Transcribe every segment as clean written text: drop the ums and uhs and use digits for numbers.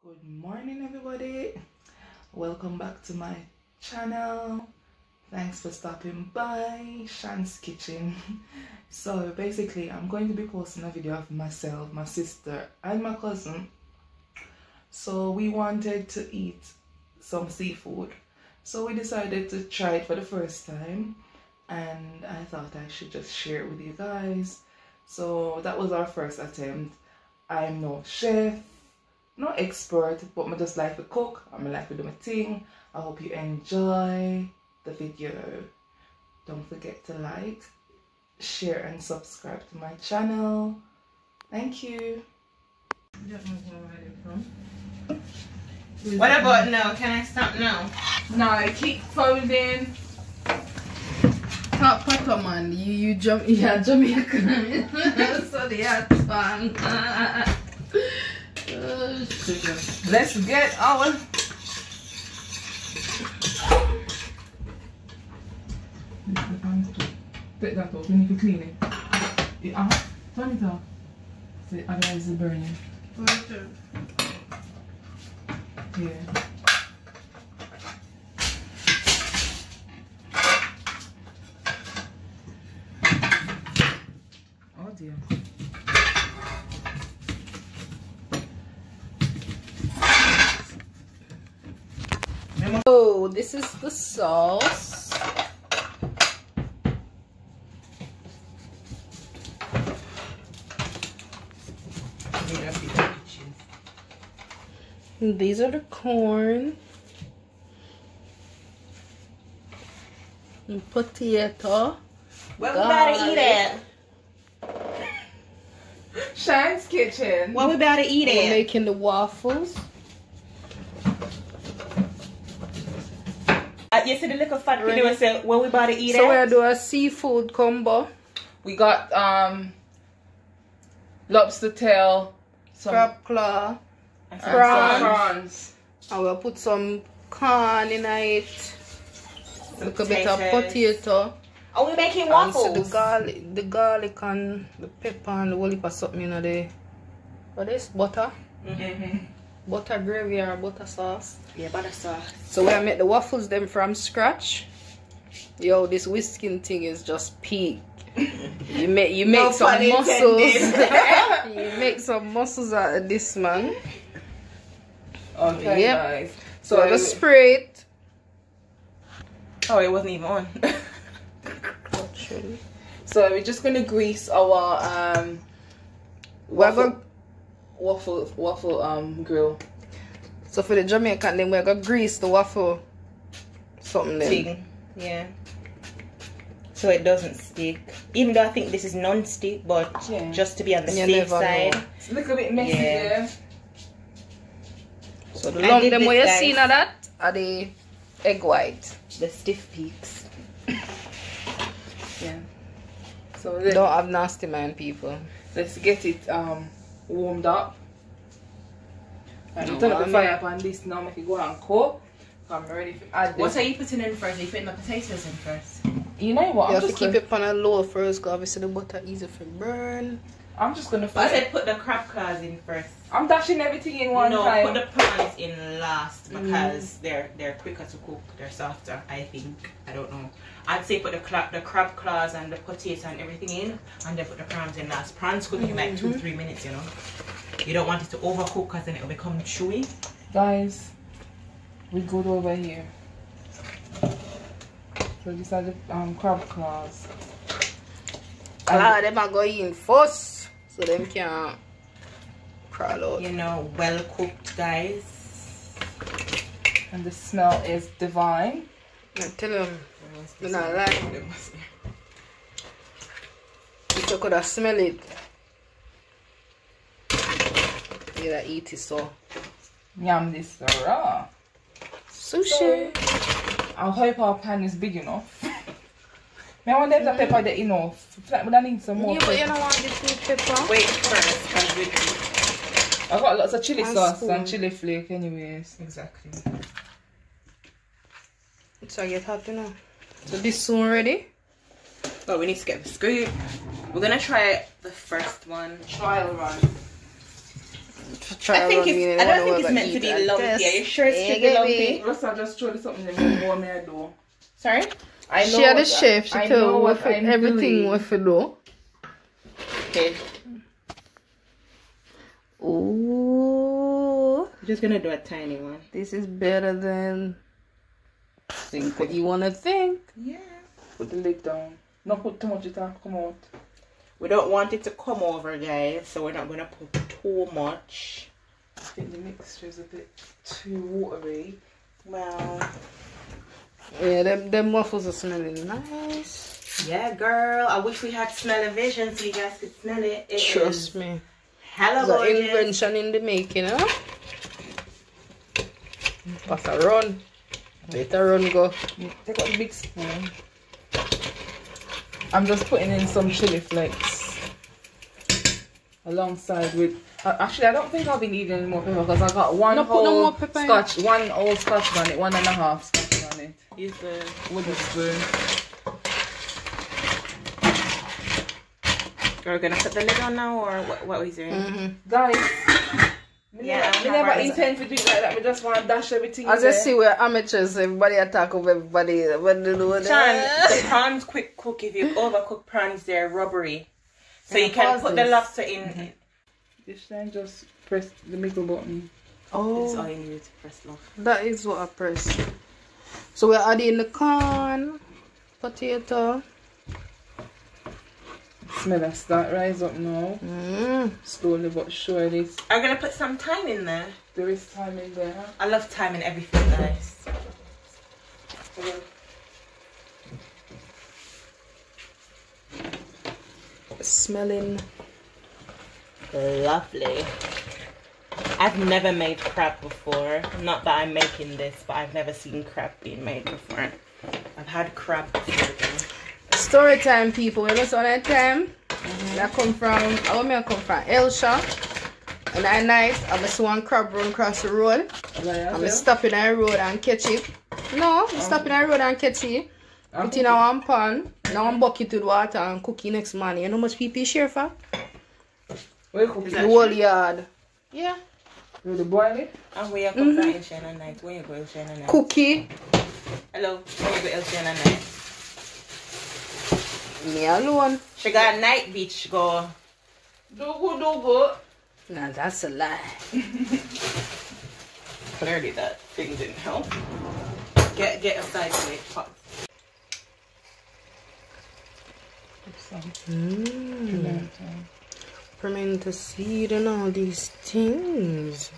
Good morning, everybody. Welcome back to my channel. Thanks for stopping by Shan's Kitchen. So basically I'm going to be posting a video of myself, my sister and my cousin. So we wanted to eat some seafood, so we decided to try it for the first time, and I thought I should just share it with you guys. So that was our first attempt. I'm no chef, no expert, but I just like to cook. I like to do my thing. I hope you enjoy the video. Don't forget to like, share and subscribe to my channel. Thank you. What about now? Can I stop now? No, I keep folding. Top pepper man, you Jamaican. So they are fun. Let's get our take that off. We need to clean it. Turn it off. See, otherwise it's burning. Yeah. Oh dear. Oh, this is the sauce. And these are the corn and potato. Well, we better eat it. Shan's Kitchen. Well, we better eat We're it. making the waffles. You see the little fat video say, well, we better eat it. So we're doing a seafood combo. We got lobster tail, some Crab claw, and prawns. And we'll put some corn in it. A little bit of potato. Are we making And waffles? so the garlic and the pepper and the whole heap of something in there. What is butter? Butter gravy or butter sauce. Yeah, butter sauce. So we make the waffles them from scratch. Yo, this whisking thing is just peak. You make No some pun muscles. intended. You make some muscles out of this, man. Okay, Yep. guys. So I just spray it. Oh, it wasn't even on. Actually. So we're just gonna grease our waffle grill. So for the Jamaican, then we're gonna grease the waffle something there. Thing. Yeah. So it doesn't stick. Even though I think this is non-stick, but Yeah. just to be on the You safe never side. know. It's a little bit messy Yeah. there. So the I lump did them this, what you guys. seen of that are the egg white. The stiff peaks. Yeah. So Don't have nasty man, people. let's get it warmed up. And No, turn up the I'm- fire up on this now, make it go and cook. I'm ready to add this. What are you putting in first? Are you putting the potatoes in first? You know what? You I'm have to just keep gonna, it on a low first, because obviously the butter easy for burn. I'm just gonna I fry. said put the crab claws in first. I'm dashing everything in one No, time. put the prawns in last because they're quicker to cook. They're softer, I think. I don't know. I'd say put the crab claws and the potato and everything in, and then put the prawns in last. Prawns cook in like 2-3 minutes, you know. You don't want it to overcook because then it will become chewy. Guys, we good over here. So these are the crab claws. Ah, them are going in first, so them can crawl out. You know, well cooked, guys. And the smell is divine. I tell them, I not like them. If you could have smell it, you'd have eat it so. Yum this raw. Sushi. I hope our pan is big enough. I wonder if the pepper is enough. I feel like we don't need some more Yeah, but you pepper. don't want the full pepper. Wait first, because I got lots of chili And sauce spoon. and chili flake anyways. exactly. So I get hot, you know. So this soon ready? But we need to get the scoop. We're gonna try the first one. Trial run. I think it's. I don't think it's meant to be lumpy. Are you sure it's to be lumpy? Let's just show you something that more me I do. Sorry. I know. She had a chef. She told what everything what to do. Okay. Ooh. I'm just gonna do a tiny one. This is better than what you wanna think. Yeah. Put the lid down. Not put too much, it will come out. We don't want it to come over, guys, so we're not gonna put too much. I think the mixture is a bit too watery. Well, yeah, them waffles are smelling nice. Yeah, girl. I wish we had smell-o-vision so you guys could smell it. Trust me. Hella it's gorgeous. An invention in the making, huh? Pass a run. Let a run go. Take out the big spoon. I'm just putting in some chili flakes alongside with. Actually, I don't think I'll be needing any more pepper because I got one whole scotch, one old scotch on it, 1.5 scotch on it. Use the wooden spoon. We're gonna put the lid on now, or what are we doing? Guys, yeah, we never intend to do it like that. We just want to dash everything. As I see, we're amateurs. Everybody attack of everybody. What do you do? The prawns quick cook. If you overcook prawns, they're rubbery. So you can put the lobster in. This time, just press the middle button. Oh, that's all you need to press love. That is what I press. So we're adding the corn, potato. Smell that start rise up now. Slowly but surely. I'm gonna put some thyme in there. There is thyme in there. I love thyme in everything, guys. Smelling lovely. I've never made crab before. Not that I'm making this, but I've never seen crab being made before. I've had crab before though. Story time, people. You know, so that time I come from, I come from Elsha. And that night, I was one crab run across the road. I'm stopping on the road and catch it. No, I'm stopping on the road and catch it. Put in one pan. Now I'm bucket to the water and cook it next morning. You know how much people share for? Where you cook it? The whole yard. Yeah. You boil it? And where you come from El Shana night? Where you go El Shana night? Cookie. Hello, where you go El Shana night? Me alone. She got a night beach go. Do good. Nah, that's a lie. Clearly that thing didn't help. Get aside from it, pot. Pimento seed and all these things.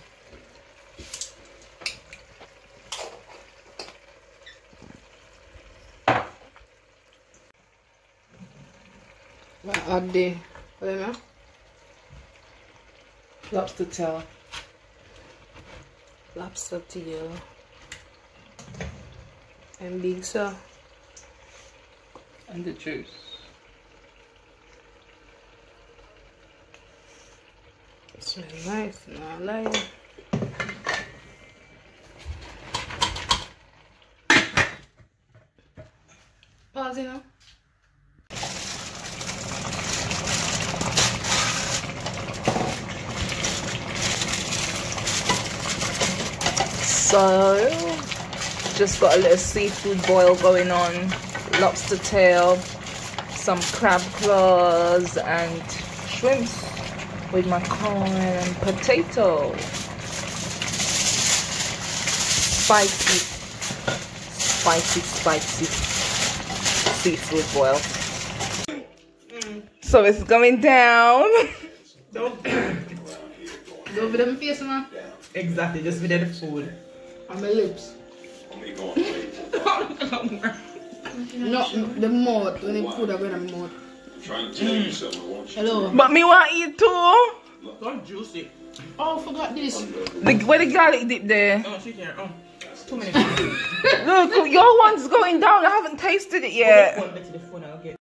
Add the lobster tail. Lobster tail. And big saw. And the juice. It smells nice, not lying. Pause, you know. So, just got a little seafood boil going on, lobster tail, some crab claws and shrimps with my corn and potato. Spicy seafood boil. So it's going down. Don't be them face, man. Exactly, just with the food. On my lips. Not the mouth, when they put up in the mouth. Hello. But me want eat too. Don't juice it. Oh, I forgot this. Where the garlic dip there? Oh, she's here. 2 minutes. Look, your one's going down. I haven't tasted it yet. Go to the phone, I'll get